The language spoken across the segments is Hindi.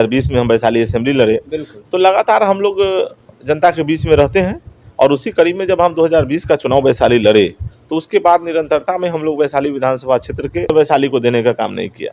2020 में हम वैशाली असेंबली लड़े, तो लगातार हम लोग जनता के बीच में रहते हैं। और उसी कड़ी में जब हम 2020 का चुनाव वैशाली लड़े तो उसके बाद निरंतरता में हम लोग वैशाली विधानसभा क्षेत्र के वैशाली को देने का काम नहीं किया।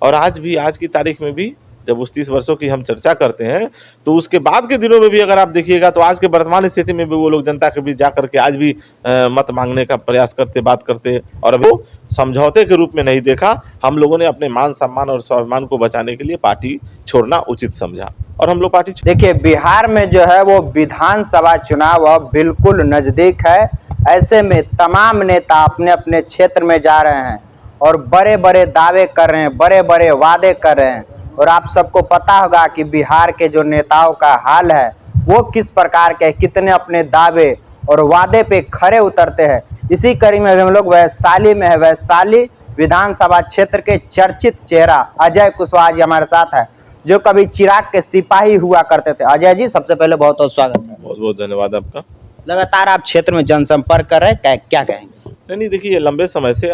और आज की तारीख में भी जब उस 30 वर्षों की हम चर्चा करते हैं तो उसके बाद के दिनों में भी अगर आप देखिएगा तो आज के वर्तमान स्थिति में भी वो लोग जनता के बीच जाकर के आज भी मत मांगने का प्रयास करते, बात करते, और अभी वो समझौते के रूप में नहीं देखा। हम लोगों ने अपने मान सम्मान और स्वाभिमान को बचाने के लिए पार्टी छोड़ना उचित समझा और हम लोग पार्टी। देखिए, बिहार में जो है वो विधानसभा चुनाव अब बिल्कुल नजदीक है। ऐसे में तमाम नेता अपने अपने क्षेत्र में जा रहे हैं और बड़े बड़े दावे कर रहे हैं, बड़े बड़े वादे कर रहे हैं। और आप सबको पता होगा कि बिहार के जो नेताओं का हाल है वो किस प्रकार के, कितने अपने दावे और वादे पे खरे उतरते हैं। इसी कड़ी में हम लोग वैशाली में है। वैशाली विधानसभा क्षेत्र के चर्चित चेहरा अजय कुशवाहा जी हमारे साथ है, जो कभी चिराग के सिपाही हुआ करते थे। अजय जी, सबसे पहले बहुत बहुत स्वागत है। बहुत बहुत धन्यवाद आपका। लगातार आप क्षेत्र में जनसंपर्क कर रहे हैं, क्या कहेंगे? नहीं, देखिए, लंबे समय से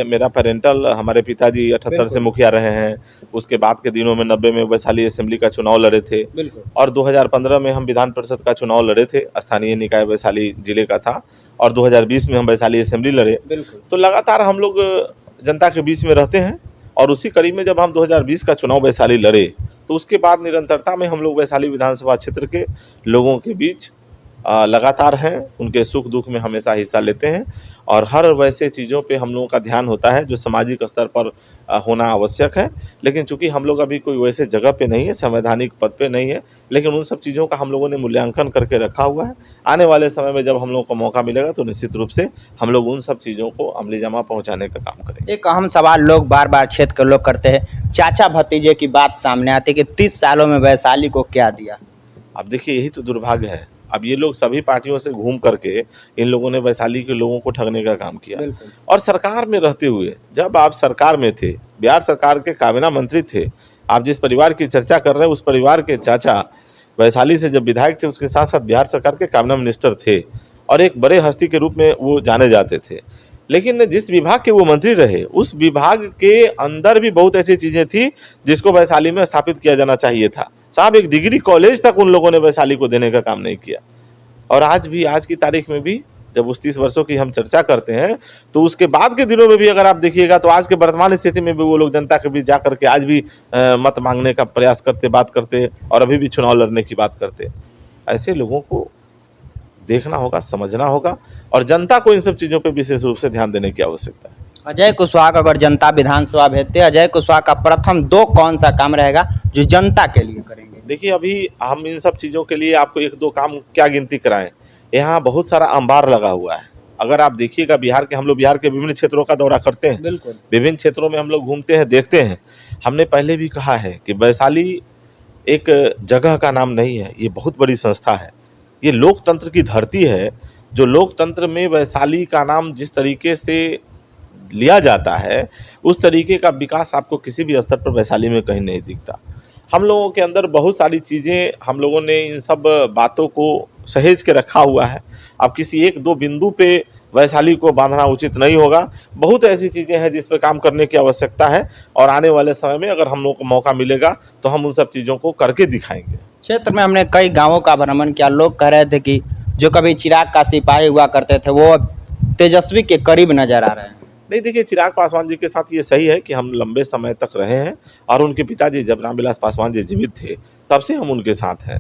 मेरा पेरेंटल, हमारे पिताजी 78 से मुखिया रहे हैं। उसके बाद के दिनों में 90 में वैशाली असेंबली का चुनाव लड़े थे और 2015 में हम विधान परिषद का चुनाव लड़े थे। स्थानीय निकाय वैशाली जिले का था और 2020 में हम वैशाली असेंबली लड़े। तो लगातार हम लोग जनता के बीच में रहते हैं और उसी कड़ी में जब हम 2020 का चुनाव वैशाली लड़े तो उसके बाद निरंतरता में हम लोग वैशाली विधानसभा क्षेत्र के लोगों के बीच लगातार हैं। उनके सुख दुख में हमेशा हिस्सा लेते हैं और हर वैसे चीज़ों पे हम लोगों का ध्यान होता है जो सामाजिक स्तर पर होना आवश्यक है। लेकिन चूंकि हम लोग अभी कोई वैसे जगह पे नहीं है, संवैधानिक पद पे नहीं है, लेकिन उन सब चीज़ों का हम लोगों ने मूल्यांकन करके रखा हुआ है। आने वाले समय में जब हम लोगों को मौका मिलेगा तो निश्चित रूप से हम लोग उन सब चीज़ों को अमली जमा पहुँचाने का काम करेंगे। एक अहम सवाल लोग बार बार क्षेत्र के लोग करते हैं, चाचा भतीजे की बात सामने आती है कि 30 सालों में वैशाली को क्या दिया। अब देखिए, यही तो दुर्भाग्य है। अब ये लोग सभी पार्टियों से घूम करके इन लोगों ने वैशाली के लोगों को ठगने का काम किया। और सरकार में रहते हुए, जब आप सरकार में थे, बिहार सरकार के काबीना मंत्री थे, आप जिस परिवार की चर्चा कर रहे हैं उस परिवार के चाचा वैशाली से जब विधायक थे, उसके साथ साथ बिहार सरकार के काबीना मिनिस्टर थे और एक बड़े हस्ती के रूप में वो जाने जाते थे। लेकिन जिस विभाग के वो मंत्री रहे उस विभाग के अंदर भी बहुत ऐसी चीज़ें थी जिसको वैशाली में स्थापित किया जाना चाहिए था। साहब, एक डिग्री कॉलेज तक उन लोगों ने वैशाली को देने का काम नहीं किया। और आज की तारीख में भी जब उस 30 वर्षों की हम चर्चा करते हैं तो उसके बाद के दिनों में भी अगर आप देखिएगा तो आज के वर्तमान स्थिति में भी वो लोग जनता के बीच जाकर के आज भी मत मांगने का प्रयास करते, बात करते, और अभी भी चुनाव लड़ने की बात करते। ऐसे लोगों को देखना होगा, समझना होगा और जनता को इन सब चीज़ों पे विशेष रूप से ध्यान देने की आवश्यकता है। अजय कुशवाहा को अगर जनता विधानसभा भेजते, अजय कुशवाहा का प्रथम 2 कौन सा काम रहेगा जो जनता के लिए करेंगे? देखिए, अभी हम इन सब चीज़ों के लिए आपको 1-2 काम क्या गिनती कराएं। यहाँ बहुत सारा अंबार लगा हुआ है। अगर आप देखिएगा हम लोग बिहार के विभिन्न क्षेत्रों का दौरा करते हैं, विभिन्न क्षेत्रों में हम लोग घूमते हैं, देखते हैं। हमने पहले भी कहा है कि वैशाली एक जगह का नाम नहीं है, ये बहुत बड़ी संस्था है। ये लोकतंत्र की धरती है। जो लोकतंत्र में वैशाली का नाम जिस तरीके से लिया जाता है उस तरीके का विकास आपको किसी भी स्तर पर वैशाली में कहीं नहीं दिखता। हम लोगों के अंदर बहुत सारी चीज़ें, हम लोगों ने इन सब बातों को सहेज के रखा हुआ है। अब किसी 1-2 बिंदु पे वैशाली को बांधना उचित नहीं होगा। बहुत ऐसी चीज़ें हैं जिस पर काम करने की आवश्यकता है और आने वाले समय में अगर हम लोगों को मौका मिलेगा तो हम उन सब चीज़ों को करके दिखाएंगे। क्षेत्र में हमने कई गाँवों का भ्रमण किया। लोग कह रहे थे कि जो कभी चिराग का सिपाही हुआ करते थे वो तेजस्वी के करीब नजर आ रहे हैं। नहीं, देखिए, चिराग पासवान जी के साथ ये सही है कि हम लंबे समय तक रहे हैं और उनके पिताजी जब रामविलास पासवान जी जीवित थे तब से हम उनके साथ हैं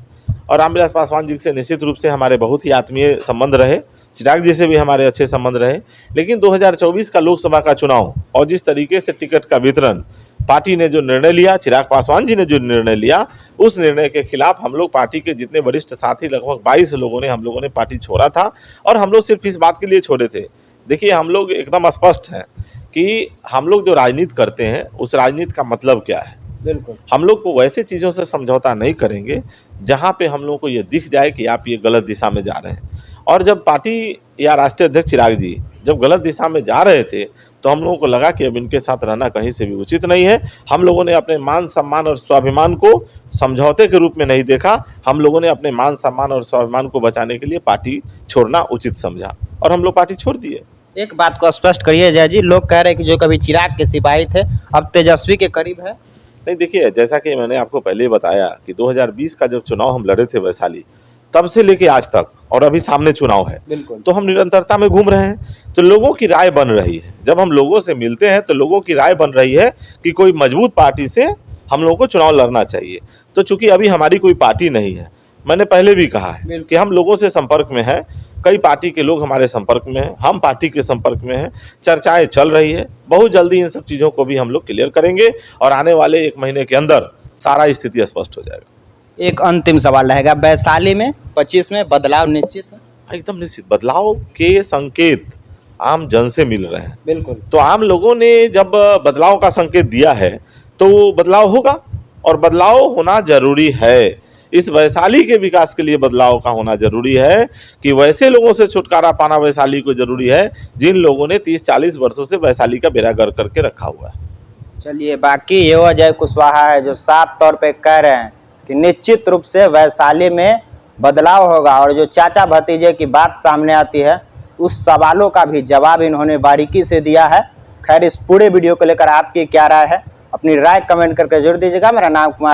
और रामविलास पासवान जी से निश्चित रूप से हमारे बहुत ही आत्मीय संबंध रहे। चिराग जी से भी हमारे अच्छे संबंध रहे। लेकिन 2024 का लोकसभा का चुनाव और जिस तरीके से टिकट का वितरण पार्टी ने जो निर्णय लिया, चिराग पासवान जी ने जो निर्णय लिया, उस निर्णय के खिलाफ हम लोग पार्टी के जितने वरिष्ठ साथी लगभग 22 लोगों ने हम लोगों ने पार्टी छोड़ा था। और हम लोग सिर्फ इस बात के लिए छोड़े थे, देखिए, हम लोग एकदम स्पष्ट हैं कि हम लोग जो राजनीति करते हैं उस राजनीति का मतलब क्या है। बिल्कुल, हम लोग को वैसे चीज़ों से समझौता नहीं करेंगे जहाँ पे हम लोग को ये दिख जाए कि आप ये गलत दिशा में जा रहे हैं। और जब पार्टी या राष्ट्रीय अध्यक्ष चिराग जी जब गलत दिशा में जा रहे थे तो हम लोगों को लगा कि अब इनके साथ रहना कहीं से भी उचित नहीं है। हम लोगों ने अपने मान सम्मान और स्वाभिमान को समझौते के रूप में नहीं देखा। हम लोगों ने अपने मान सम्मान और स्वाभिमान को बचाने के लिए पार्टी छोड़ना उचित समझा और हम लोग पार्टी छोड़ दिए। एक बात को स्पष्ट करिए अजय जी, लोग कह रहे हैं कि जो कभी चिराग के सिपाही थे अब तेजस्वी के करीब है। नहीं देखिए, जैसा कि मैंने आपको पहले बताया कि 2020 का जब चुनाव हम लड़े थे वैशाली, तब से लेके आज तक, और अभी सामने चुनाव है, बिल्कुल। तो हम निरंतरता में घूम रहे हैं। तो लोगों की राय बन रही है, जब हम लोगों से मिलते हैं तो लोगों की राय बन रही है कि कोई मजबूत पार्टी से हम लोगों को चुनाव लड़ना चाहिए। तो चूंकि अभी हमारी कोई पार्टी नहीं है, मैंने पहले भी कहा है कि हम लोगों से संपर्क में हैं, कई पार्टी के लोग हमारे संपर्क में हैं, हम पार्टी के संपर्क में हैं, चर्चाएं चल रही है। बहुत जल्दी इन सब चीज़ों को भी हम लोग क्लियर करेंगे और आने वाले 1 महीने के अंदर सारा स्थिति स्पष्ट हो जाएगा। एक अंतिम सवाल रहेगा, वैशाली में 25 में बदलाव निश्चित है? एकदम निश्चित बदलाव के संकेत आम जन से मिल रहे हैं। बिल्कुल। तो आम लोगों ने जब बदलाव का संकेत दिया है तो वो बदलाव होगा, और बदलाव होना जरूरी है। इस वैशाली के विकास के लिए बदलाव का होना जरूरी है कि वैसे लोगों से छुटकारा पाना वैशाली को जरूरी है जिन लोगों ने 30-40 वर्षों से वैशाली का बेड़ा गर्क करके रखा हुआ है। चलिए, बाकी ये अजय कुशवाहा है जो साफ तौर पे कह रहे हैं कि निश्चित रूप से वैशाली में बदलाव होगा, और जो चाचा भतीजे की बात सामने आती है उस सवालों का भी जवाब इन्होंने बारीकी से दिया है। खैर, इस पूरे वीडियो को लेकर आपकी क्या राय है, अपनी राय कमेंट करके जरूर दीजिएगा। मेरा नाम कुमार